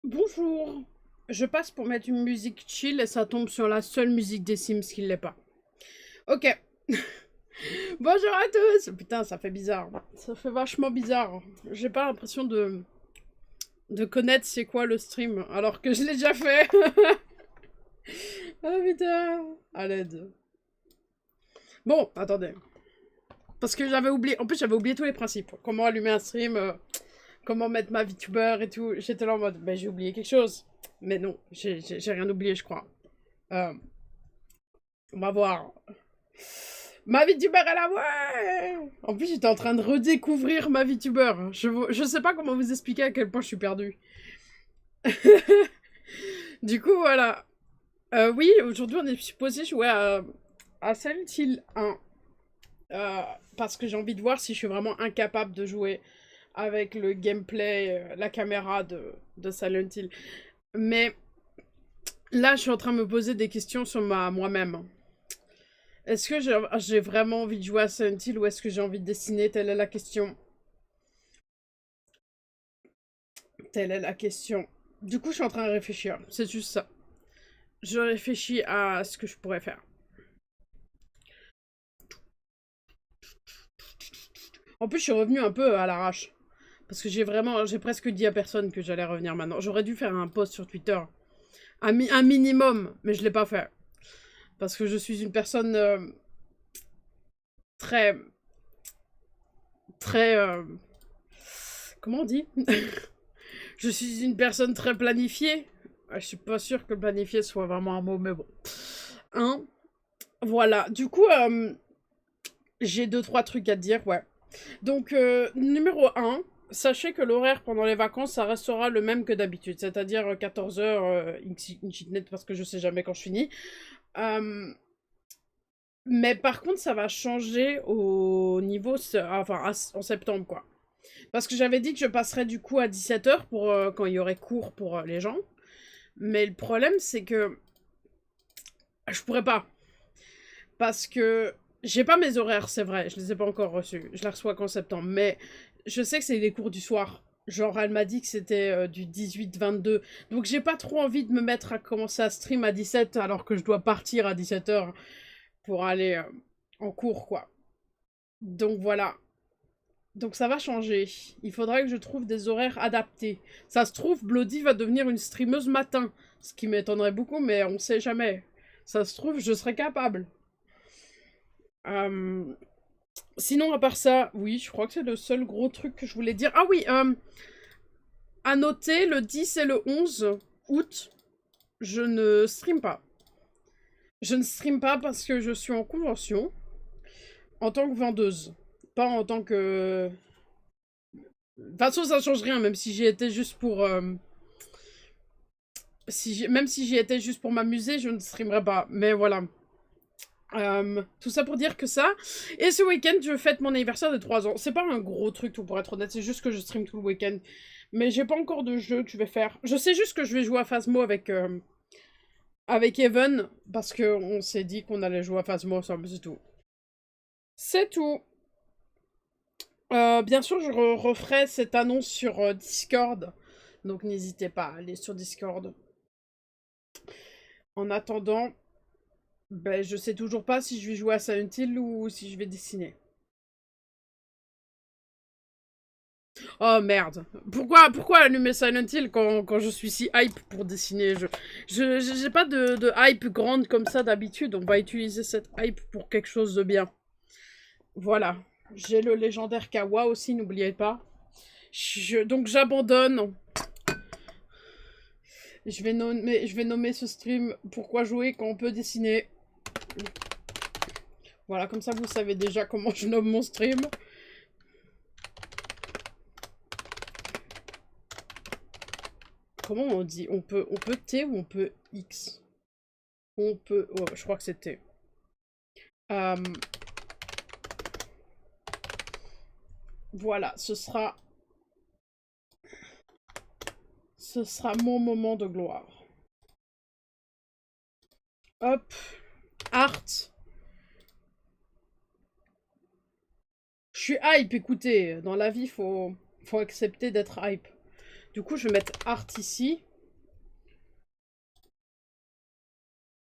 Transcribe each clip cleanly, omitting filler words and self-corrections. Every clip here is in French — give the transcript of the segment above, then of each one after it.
Bonjour. Je passe pour mettre une musique chill et ça tombe sur la seule musique des Sims qui l'est pas. Ok. Bonjour à tous. Putain, ça fait bizarre. Ça fait vachement bizarre. J'ai pas l'impression de connaître c'est quoi le stream, alors que je l'ai déjà fait. Ah putain. À l'aide. Bon, attendez. Parce que j'avais oublié. En plus, j'avais oublié tous les principes. Comment allumer un stream, comment mettre ma VTuber et tout. J'étais là en mode, ben j'ai oublié quelque chose. Mais non, j'ai rien oublié, je crois. Euh, on va voir. Ma VTuber à la ouais. En plus, j'étais en train de redécouvrir ma VTuber. Je sais pas comment vous expliquer à quel point je suis perdue. Du coup, voilà. Oui, aujourd'hui, on est supposé jouer à Silent Hill 1. Euh, Parce que j'ai envie de voir si je suis vraiment incapable de jouer avec le gameplay, la caméra de Silent Hill. Mais là, je suis en train de me poser des questions sur moi-même. Est-ce que j'ai vraiment envie de jouer à Silent Hill ou est-ce que j'ai envie de dessiner? Telle est la question. Telle est la question. Du coup, je suis en train de réfléchir. C'est juste ça. Je réfléchis à ce que je pourrais faire. En plus, je suis revenue un peu à l'arrache. Parce que j'ai presque dit à personne que j'allais revenir maintenant. J'aurais dû faire un post sur Twitter. Un minimum, mais je l'ai pas fait. Parce que je suis une personne très... Très... comment on dit? Je suis une personne très planifiée. Je suis pas sûre que planifier soit vraiment un mot, mais bon. Hein? Voilà. Du coup, j'ai deux, trois trucs à te dire, ouais. Donc, numéro un, sachez que l'horaire pendant les vacances, ça restera le même que d'habitude. C'est-à-dire 14h, net, parce que je sais jamais quand je finis. Mais par contre, ça va changer au niveau... Enfin, en septembre, quoi. Parce que j'avais dit que je passerais du coup à 17h pour quand il y aurait cours pour les gens. Mais le problème, c'est que je pourrais pas. Parce que j'ai pas mes horaires, c'est vrai. Je les ai pas encore reçus. Je les reçois qu'en septembre. Mais je sais que c'est les cours du soir. Genre, elle m'a dit que c'était du 18-22. Donc, j'ai pas trop envie de me mettre à commencer à stream à 17 alors que je dois partir à 17h pour aller en cours, quoi. Donc, voilà. Donc, ça va changer. Il faudrait que je trouve des horaires adaptés. Ça se trouve, Bloody va devenir une streameuse matin. Ce qui m'étonnerait beaucoup, mais on sait jamais. Ça se trouve, je serais capable. Euh, Sinon, à part ça, oui, je crois que c'est le seul gros truc que je voulais dire. Ah oui, à noter, le 10 et le 11 août, je ne stream pas. Je ne stream pas parce que je suis en convention en tant que vendeuse. Pas en tant que... De toute façon, ça change rien, même si j'y étais juste pour... Même si j'y étais juste pour m'amuser, je ne streamerai pas. Mais voilà. Tout ça pour dire que ça. Et ce week-end, je fête mon anniversaire de 3 ans. C'est pas un gros truc, tout pour être honnête. C'est juste que je stream tout le week-end. Mais j'ai pas encore de jeu que je vais faire. Je sais juste que je vais jouer à Phasmo avec Evan. Parce qu'on s'est dit qu'on allait jouer à Phasmo ensemble, c'est tout. C'est tout. Bien sûr, je referai cette annonce sur Discord. Donc n'hésitez pas à aller sur Discord. En attendant, ben, je sais toujours pas si je vais jouer à Silent Hill ou si je vais dessiner. Oh merde. Pourquoi allumer Silent Hill quand je suis si hype pour dessiner? J'ai pas de hype grande comme ça d'habitude. On va utiliser cette hype pour quelque chose de bien. Voilà. J'ai le légendaire Kawa aussi, n'oubliez pas. Donc j'abandonne. Je vais nommer ce stream Pourquoi jouer quand on peut dessiner. Voilà, comme ça vous savez déjà comment je nomme mon stream. Comment on dit? On peut T ou on peut X? On peut... Oh, je crois que c'est T. Voilà, ce sera mon moment de gloire. Hop, art. Je suis hype, écoutez, dans la vie, faut accepter d'être hype. Du coup, je vais mettre art ici.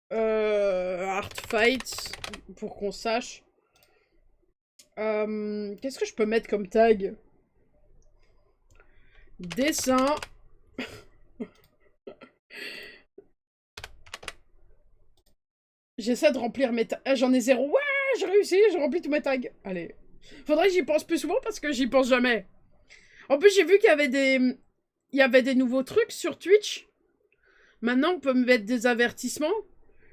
Art Fight, pour qu'on sache. Qu'est-ce que je peux mettre comme tag? Dessin. J'essaie de remplir mes tags. J'en ai 0. Ouais, j'ai réussi, j'ai rempli tous mes tags. Allez. Faudrait que j'y pense plus souvent parce que j'y pense jamais. En plus, j'ai vu qu'il y avait des... Il y avait des nouveaux trucs sur Twitch. Maintenant, on peut me mettre des avertissements.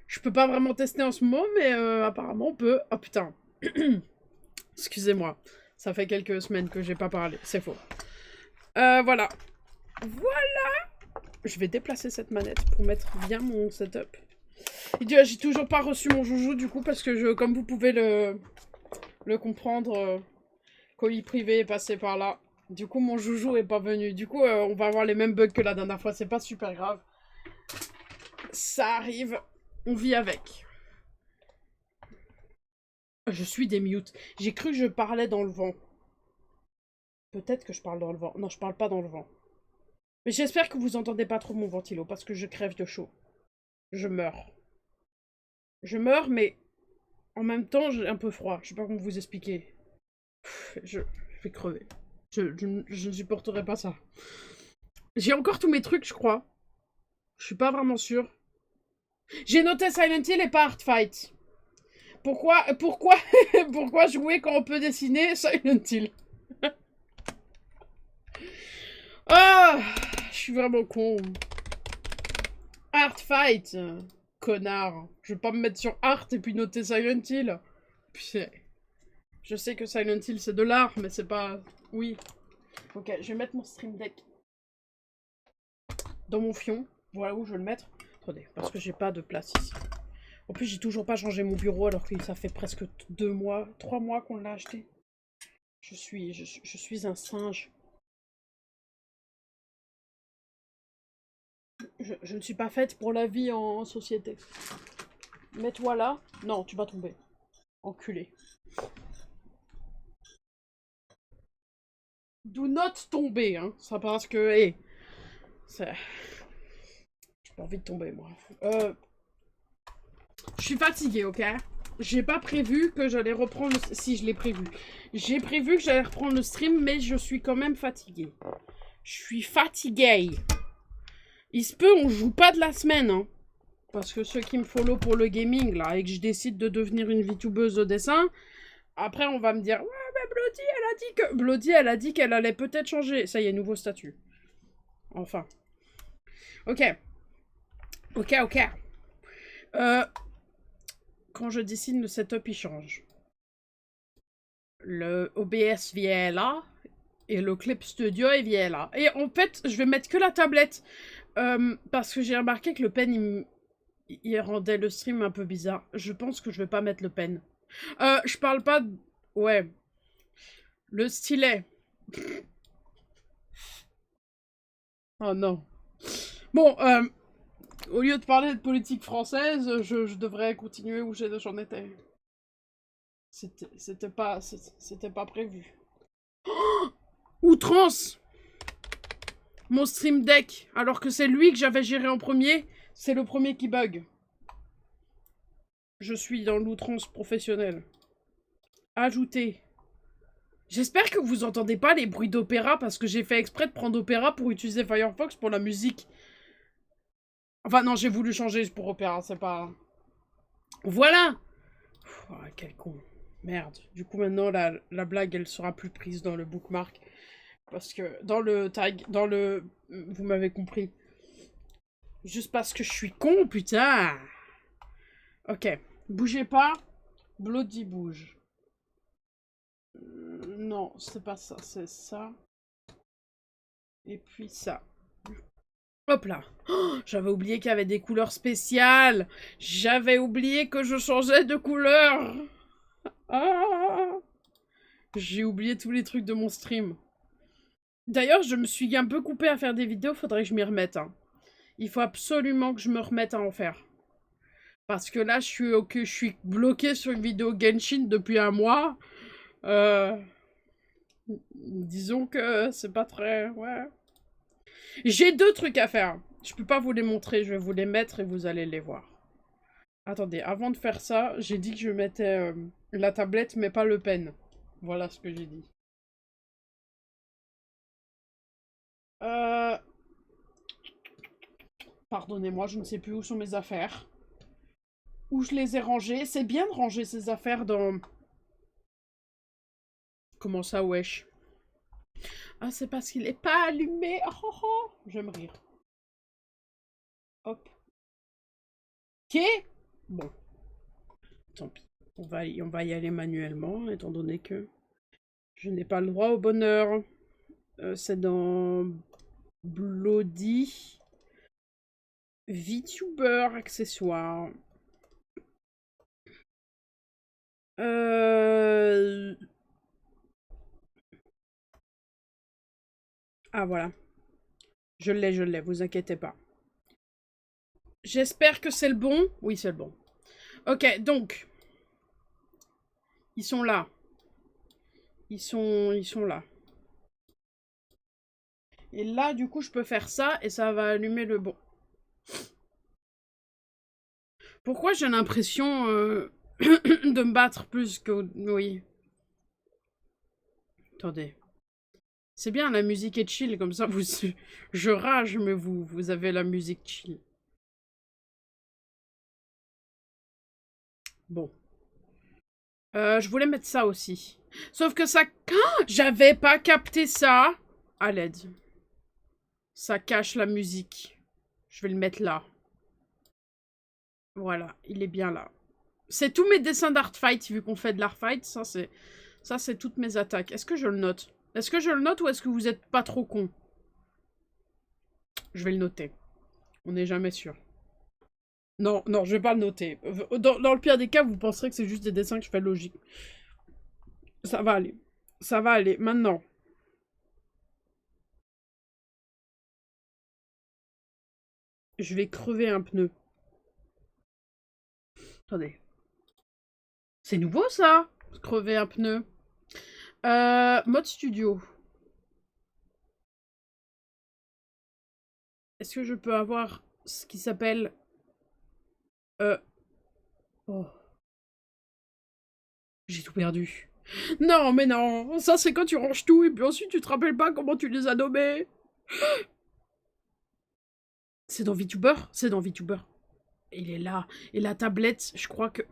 Je peux pas vraiment tester en ce moment, mais apparemment, on peut... Oh putain. Excusez-moi. Ça fait quelques semaines que j'ai pas parlé. C'est faux. Voilà. Voilà. Je vais déplacer cette manette pour mettre bien mon setup. J'ai toujours pas reçu mon joujou, du coup, parce que, comme vous pouvez le comprendre, colis privé est passé par là. Du coup, mon joujou est pas venu. Du coup, on va avoir les mêmes bugs que la dernière fois. C'est pas super grave. Ça arrive. On vit avec. Je suis des mutes. J'ai cru que je parlais dans le vent. Peut-être que je parle dans le vent. Non, je parle pas dans le vent. Mais j'espère que vous entendez pas trop mon ventilo, parce que je crève de chaud. Je meurs. Je meurs, mais en même temps, j'ai un peu froid. Je sais pas comment vous expliquer. Je vais crever. Je ne supporterai pas ça. J'ai encore tous mes trucs, je crois. Je suis pas vraiment sûre. J'ai noté Silent Hill et pas Art Fight. Pourquoi jouer quand on peut dessiner Silent Hill? Ah, je suis vraiment con. Art Fight, connard. Je vais pas me mettre sur Art et puis noter Silent Hill. Putain. Je sais que Silent Hill c'est de l'art, mais c'est pas... Oui. Ok, je vais mettre mon Stream Deck dans mon fion. Voilà où je vais le mettre. Attendez, parce que j'ai pas de place ici. En plus, j'ai toujours pas changé mon bureau alors que ça fait presque 2 mois, 3 mois qu'on l'a acheté. Je suis un singe. Je ne suis pas faite pour la vie en société. Mets-toi là. Non, tu vas tomber. Enculé. Do not tomber, hein. Ça parce que, hé. J'ai pas envie de tomber, moi. Je suis fatiguée, ok? J'ai pas prévu que j'allais reprendre le... Si, je l'ai prévu. J'ai prévu que j'allais reprendre le stream, mais je suis quand même fatiguée. Je suis fatiguée. Il se peut, on joue pas de la semaine, hein. Parce que ceux qui me follow pour le gaming, là, et que je décide de devenir une VTubeuse de dessin, après on va me dire, ouais, mais Bloody, elle a dit que... Bloody, elle a dit qu'elle allait peut-être changer. Ça y est, nouveau statut. Enfin. Ok. Ok. Quand je dessine, le setup, il change. Le OBS vient là, et le Clip Studio, il vient là. Et en fait, je vais mettre que la tablette, parce que j'ai remarqué que le pen, il rendait le stream un peu bizarre. Je pense que je vais pas mettre le pen. Je parle pas de... Ouais. Le stylet. Oh non. Bon, au lieu de parler de politique française, je devrais continuer où j'en étais. C'était pas prévu. Oh, outrance! Mon Stream Deck, alors que c'est lui que j'avais géré en premier, c'est le premier qui bug. Je suis dans l'outrance professionnelle. Ajouter. J'espère que vous entendez pas les bruits d'opéra, parce que j'ai fait exprès de prendre Opéra pour utiliser Firefox pour la musique. Enfin non, j'ai voulu changer pour Opéra, c'est pas... Voilà! Oh, quel con. Merde. Du coup, maintenant, la blague, elle sera plus prise dans le bookmark. Parce que dans le tag, dans le... Vous m'avez compris. Juste parce que je suis con, putain. Ok. Bougez pas. Bloody bouge. Non, c'est pas ça. C'est ça. Et puis ça. Hop là. Oh, j'avais oublié qu'il y avait des couleurs spéciales. J'avais oublié que je changeais de couleur. Ah, j'ai oublié tous les trucs de mon stream. D'ailleurs, je me suis un peu coupée à faire des vidéos. Faudrait que je m'y remette. Hein. Il faut absolument que je me remette à en faire. Parce que là, je suis bloquée sur une vidéo Genshin depuis un mois. Disons que c'est pas très... Ouais. J'ai 2 trucs à faire. Je peux pas vous les montrer, je vais vous les mettre et vous allez les voir. Attendez, avant de faire ça, j'ai dit que je mettais la tablette, mais pas le pen. Voilà ce que j'ai dit. Euh... Pardonnez-moi, je ne sais plus où sont mes affaires. Où je les ai rangées. C'est bien de ranger ses affaires dans... Comment ça, wesh? Ah, c'est parce qu'il est pas allumé. Oh, oh, oh. Je vais me rire. Hop. Ok. Bon, tant pis. On va y aller manuellement, étant donné que je n'ai pas le droit au bonheur. C'est dans Bloody VTuber accessoire. Ah voilà. Je l'ai, vous inquiétez pas. J'espère que c'est le bon. Oui, c'est le bon. Ok, donc. Ils sont là. Ils sont là. Et là, du coup, je peux faire ça et ça va allumer le bon. Pourquoi j'ai l'impression de me battre plus que... Oui. Attendez. C'est bien, la musique est chill, comme ça, vous... Je rage, mais vous avez la musique chill. Bon. Je voulais mettre ça aussi. Sauf que ça... Oh, j'avais pas capté ça. À l'aide. Ça cache la musique. Je vais le mettre là. Voilà, il est bien là. C'est tous mes dessins d'Artfight, vu qu'on fait de l'Artfight. Ça, c'est toutes mes attaques. Est-ce que je le note? Est-ce que je le note ou est-ce que vous êtes pas trop con? Je vais le noter. On n'est jamais sûr. Non, non, je vais pas le noter. Dans le pire des cas, vous penserez que c'est juste des dessins que je fais logique. Ça va aller. Ça va aller. Maintenant. Je vais crever un pneu. Attendez. C'est nouveau, ça? Crever un pneu. Mode studio. Est-ce que je peux avoir ce qui s'appelle... Oh. J'ai tout perdu. Non, mais non. Ça, c'est quand tu ranges tout et puis ensuite tu te rappelles pas comment tu les as nommés. C'est dans VTuber? C'est dans VTuber. Il est là. Et la tablette, je crois que...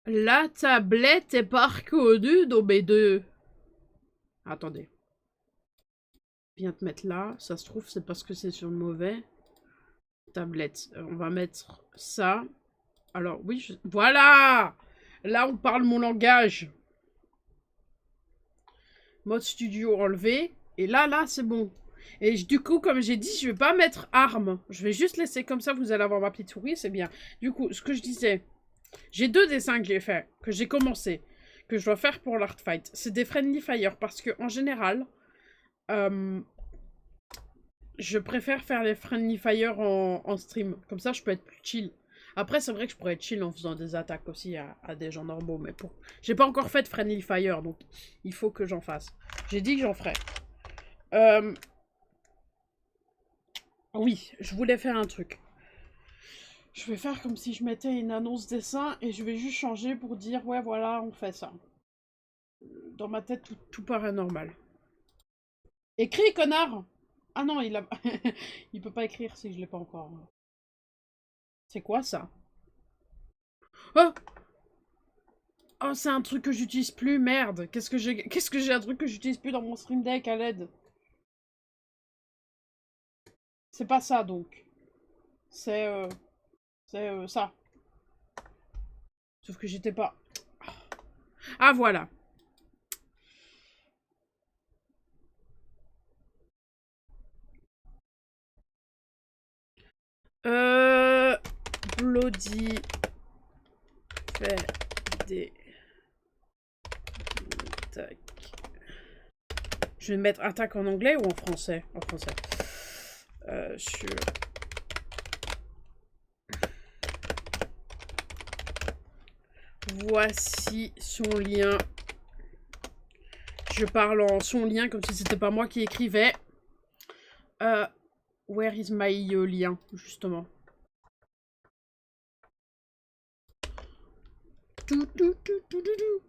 La tablette est pas reconnue dans mes deux. Attendez. Viens te mettre là. Ça se trouve, c'est parce que c'est sur le mauvais. Tablette. On va mettre ça. Alors, oui, voilà! Là, on parle mon langage. Mode studio enlevé. Et là, c'est bon. Et du coup, comme j'ai dit, je vais pas mettre arme. Je vais juste laisser comme ça, vous allez avoir ma petite souris, c'est bien. Du coup, ce que je disais, j'ai deux dessins que j'ai fait, que j'ai commencé, que je dois faire pour l'Artfight. C'est des Friendly Fire, parce que en général, je préfère faire les Friendly Fire en stream. Comme ça, je peux être plus chill. Après, c'est vrai que je pourrais être chill en faisant des attaques aussi à des gens normaux, mais pour... J'ai pas encore fait de Friendly Fire, donc il faut que j'en fasse. J'ai dit que j'en ferais. Oui, je voulais faire un truc. Je vais faire comme si je mettais une annonce dessin et je vais juste changer pour dire ouais voilà on fait ça. Dans ma tête tout paraît normal. Écris connard. Ah non il a il peut pas écrire si je l'ai pas encore. C'est quoi ça? Oh, oh c'est un truc que j'utilise plus, merde. Qu'est-ce que j'ai un truc que j'utilise plus dans mon Stream Deck à l'aide? C'est pas ça donc. C'est ça. Sauf que j'étais pas. Ah voilà. Bloody fait des attaques. Je vais mettre attaque en anglais ou en français? En français. Sur... Voici son lien. Je parle en son lien comme si c'était pas moi qui écrivais. Where is my lien, justement? Tout, tout, tout, tout, tout, tout.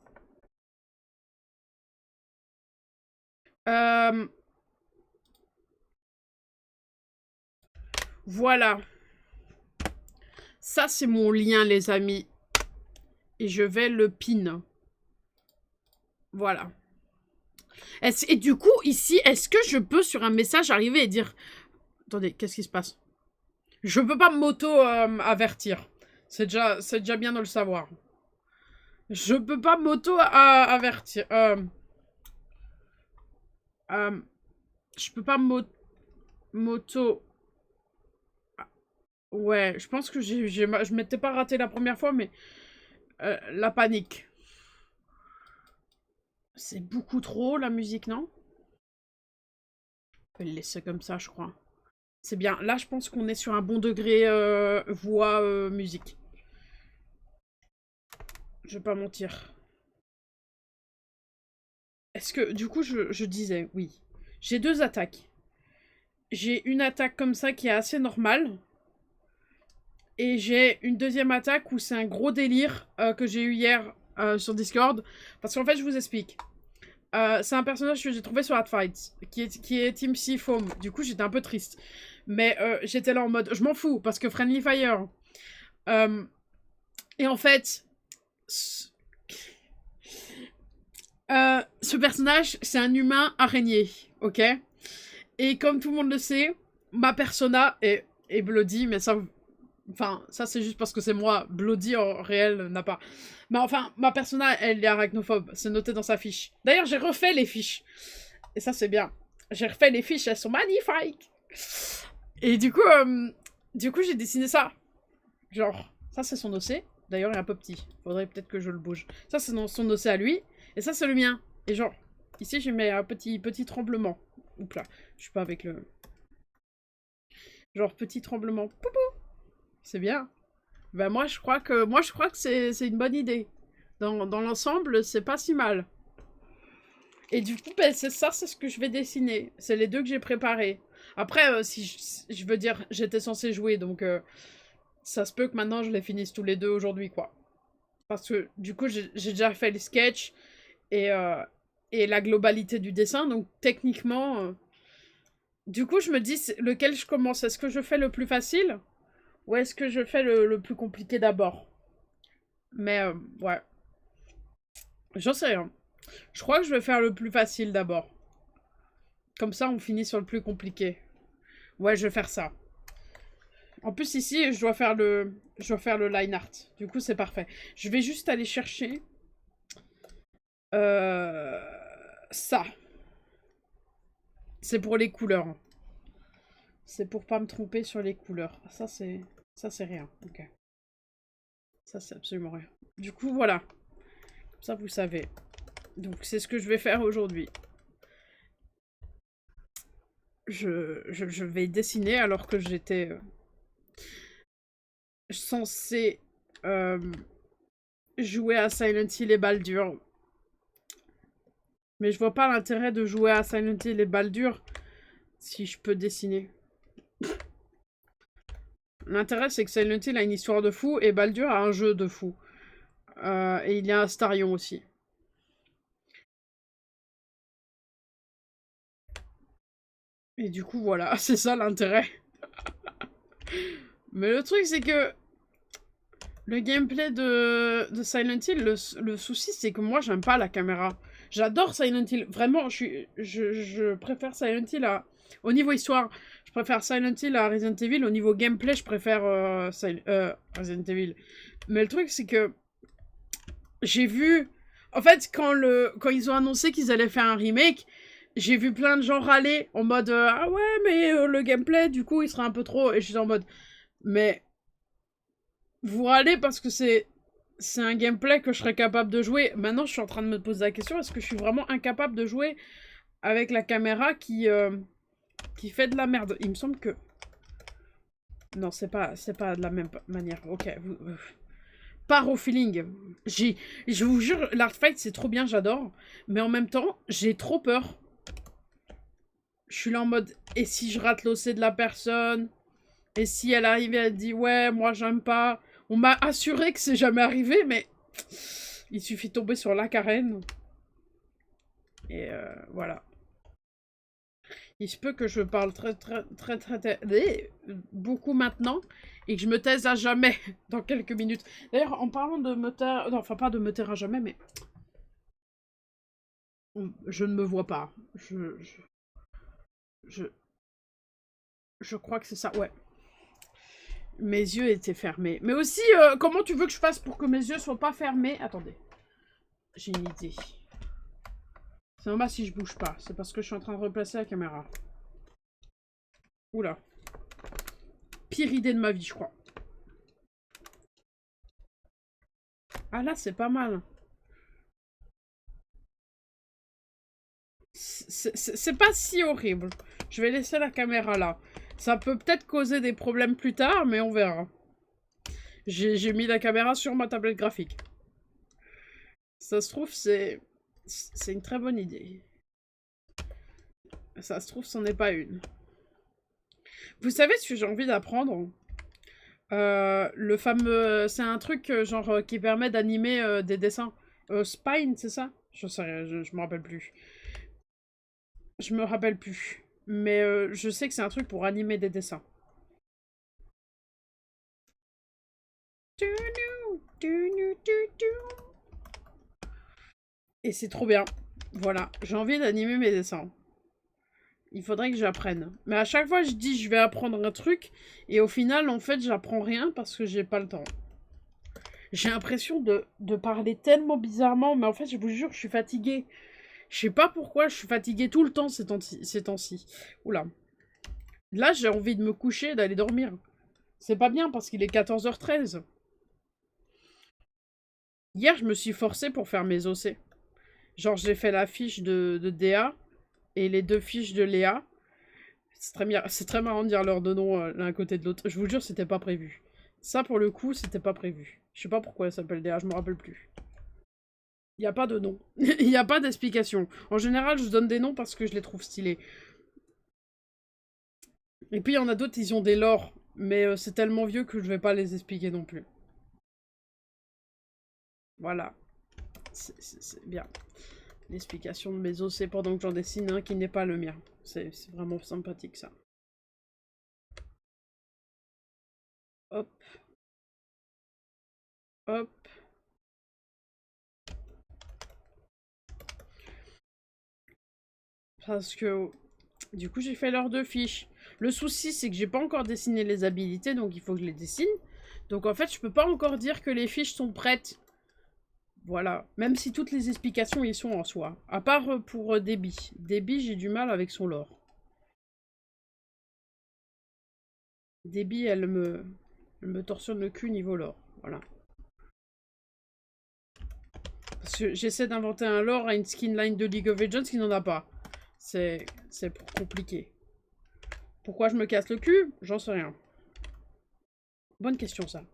Voilà. Ça, c'est mon lien, les amis. Et je vais le pin. Voilà. Et du coup, ici, est-ce que je peux, sur un message, arriver et dire... Attendez, qu'est-ce qui se passe? Je peux pas m'auto-avertir. C'est déjà bien de le savoir. Je peux pas m'auto-avertir. Je peux pas m'auto... Ouais, je pense que je m'étais pas raté la première fois, mais... la panique. C'est beaucoup trop, la musique, non? On peut le laisser comme ça, je crois. C'est bien. Là, je pense qu'on est sur un bon degré voix, musique. Je vais pas mentir. Est-ce que, du coup, je disais, oui. J'ai 2 attaques. J'ai une attaque comme ça qui est assez normale. Et j'ai une deuxième attaque où c'est un gros délire que j'ai eu hier sur Discord. Parce qu'en fait, je vous explique. C'est un personnage que j'ai trouvé sur Hardfight, qui est Team C Foam. Du coup, j'étais un peu triste. Mais j'étais là en mode, je m'en fous, parce que Friendly Fire. Et en fait, ce personnage, c'est un humain araignée, ok? Et comme tout le monde le sait, ma persona est Bloody, mais ça... Enfin, ça c'est juste parce que c'est moi. Bloody en réel n'a pas. Mais enfin, ma persona, elle est arachnophobe. C'est noté dans sa fiche. D'ailleurs, j'ai refait les fiches. Et ça, c'est bien. J'ai refait les fiches, elles sont magnifiques. Et du coup, j'ai dessiné ça. Genre, ça c'est son OC. D'ailleurs, il est un peu petit. Faudrait peut-être que je le bouge. Ça, c'est son OC à lui. Et ça, c'est le mien. Et genre, ici, j'ai mis un petit tremblement. Oups là, je suis pas avec le... Genre, petit tremblement. Poupou. C'est bien. Bah moi je crois que c'est une bonne idée. Dans l'ensemble, c'est pas si mal. Et du coup, bah, c'est ce que je vais dessiner. C'est les 2 que j'ai préparés. Après, si je veux dire, j'étais censée jouer, donc ça se peut que maintenant je les finisse tous les 2 aujourd'hui, quoi. Parce que du coup, j'ai déjà fait les sketchs et la globalité du dessin, donc techniquement... Du coup, je me dis, lequel je commence? Est-ce que je fais le plus facile? Ou est-ce que je fais le plus compliqué d'abord? Mais, ouais. J'en sais rien. Je crois que je vais faire le plus facile d'abord. Comme ça, on finit sur le plus compliqué. Ouais, je vais faire ça. En plus, ici, je dois faire le line art. Du coup, c'est parfait. Je vais juste aller chercher... ça. C'est pour les couleurs. C'est pour pas me tromper sur les couleurs. Ça, c'est rien. Ok. Ça, c'est absolument rien. Du coup, voilà. Comme ça, vous savez. Donc, c'est ce que je vais faire aujourd'hui. Je vais dessiner alors que j'étais censée jouer à Silent Hill et Baldur. Mais je vois pas l'intérêt de jouer à Silent Hill et Baldur si je peux dessiner. L'intérêt, c'est que Silent Hill a une histoire de fou et Baldur a un jeu de fou. Et il y a un Astarion aussi. Et du coup, voilà, c'est ça l'intérêt. Mais le truc, c'est que le gameplay de Silent Hill, le souci, c'est que moi, j'aime pas la caméra. J'adore Silent Hill. Vraiment, je préfère Silent Hill à... Au niveau histoire, je préfère Silent Hill à Resident Evil. Au niveau gameplay, je préfère Resident Evil. Mais le truc, c'est que j'ai vu... En fait, quand ils ont annoncé qu'ils allaient faire un remake, j'ai vu plein de gens râler en mode ah ouais, mais le gameplay, du coup, il sera un peu trop... Et je suis en mode... Mais... Vous râlez parce que c'est un gameplay que je serais capable de jouer. Maintenant, je suis en train de me poser la question, est-ce que je suis vraiment incapable de jouer avec la caméra qui fait de la merde? Il me semble que... Non, c'est pas de la même manière. Ok, par au feeling. Je vous jure, l'art fight, c'est trop bien, j'adore. Mais en même temps, j'ai trop peur. Je suis là en mode, et si je rate l'OC de la personne? Et si elle arrive et elle dit, ouais, moi j'aime pas. On m'a assuré que c'est jamais arrivé, mais il suffit de tomber sur la carène. Et voilà. Il se peut que je parle beaucoup maintenant et que je me taise à jamais dans quelques minutes. D'ailleurs, en parlant de me taire, non, enfin pas de me taire à jamais, mais je ne me vois pas. Je crois que c'est ça, ouais. Mes yeux étaient fermés. Mais aussi, comment tu veux que je fasse pour que mes yeux soient pas fermés? Attendez. J'ai une idée. C'est normal si je bouge pas. C'est parce que je suis en train de replacer la caméra. Oula. Pire idée de ma vie, je crois. Ah là, c'est pas mal. C'est pas si horrible. Je vais laisser la caméra là. Ça peut peut-être causer des problèmes plus tard, mais on verra. J'ai mis la caméra sur ma tablette graphique. Ça se trouve, c'est une très bonne idée. Ça se trouve, c'en est pas une. Vous savez ce que j'ai envie d'apprendre? Le fameux... C'est un truc genre qui permet d'animer des dessins. Spine, c'est ça? Je sais rien, je me rappelle plus. Je me rappelle plus. Mais je sais que c'est un truc pour animer des dessins. Et c'est trop bien. Voilà, j'ai envie d'animer mes dessins. Il faudrait que j'apprenne. Mais à chaque fois, je dis je vais apprendre un truc. Et au final, en fait, j'apprends rien parce que j'ai pas le temps. J'ai l'impression de parler tellement bizarrement. Mais en fait, je vous jure, je suis fatiguée. Je sais pas pourquoi, je suis fatiguée tout le temps ces temps-ci. Oula. Là, j'ai envie de me coucher et d'aller dormir. C'est pas bien parce qu'il est 14h13. Hier, je me suis forcée pour faire mes OC. Genre, j'ai fait la fiche de DA et les 2 fiches de Léa. C'est très marrant de dire leurs 2 noms l'un à côté de l'autre. Je vous jure, c'était pas prévu. Ça, pour le coup, c'était pas prévu. Je sais pas pourquoi elle s'appelle DA, je me rappelle plus. Il n'y a pas de nom. Il n'y a pas d'explication. En général, je donne des noms parce que je les trouve stylés. Et puis, il y en a d'autres, ils ont des lores. Mais c'est tellement vieux que je vais pas les expliquer non plus. Voilà. C'est bien. L'explication de mes OC pendant que j'en dessine un qui n'est pas le mien. C'est vraiment sympathique, ça. Hop. Hop. Parce que, du coup, j'ai fait l'heure de fiche. Le souci, c'est que j'ai pas encore dessiné les habilités, donc il faut que je les dessine. Donc en fait, je peux pas encore dire que les fiches sont prêtes. Voilà. Même si toutes les explications y sont en soi. À part pour Debbie. Debbie, j'ai du mal avec son lore. Debbie, elle me torsionne le cul niveau lore. Voilà. Parce que j'essaie d'inventer un lore à une skinline de League of Legends qui n'en a pas. C'est compliqué. Pourquoi je me casse le cul? J'en sais rien. Bonne question, ça.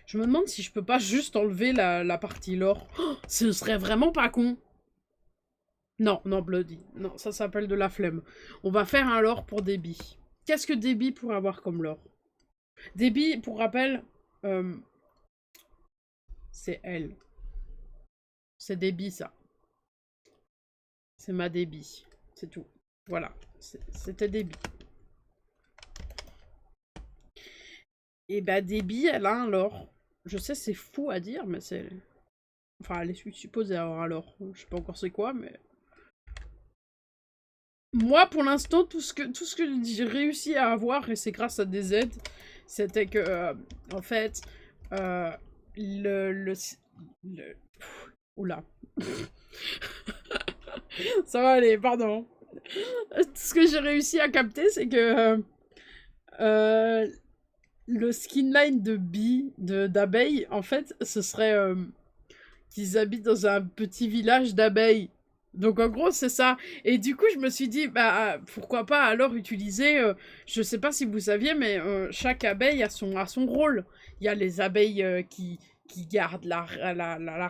Je me demande si je peux pas juste enlever la partie lore. Oh, ce serait vraiment pas con. Non, non, Bloody. Non, ça s'appelle de la flemme. On va faire un lore pour Debbie. Qu'est-ce que Debbie pourrait avoir comme lore? Debbie, pour rappel, c'est elle. C'est Debbie, ça. C'est ma Debbie. C'est tout. Voilà. C'était Debbie. Et bah, Debbie, elle a un lore. Je sais, c'est fou à dire, mais c'est... Enfin, elle est supposée avoir un lore. Je sais pas encore c'est quoi, mais... Moi, pour l'instant, tout ce que j'ai réussi à avoir, et c'est grâce à des aides, c'était que, en fait, Oula. Ça va aller, pardon. Ce que j'ai réussi à capter, c'est que le skinline de bee, d'abeilles, en fait, ce serait qu'ils habitent dans un petit village d'abeilles. Donc en gros, c'est ça. Et du coup, je me suis dit, bah pourquoi pas alors utiliser, je sais pas si vous saviez, mais chaque abeille a son rôle. Il y a les abeilles qui gardent la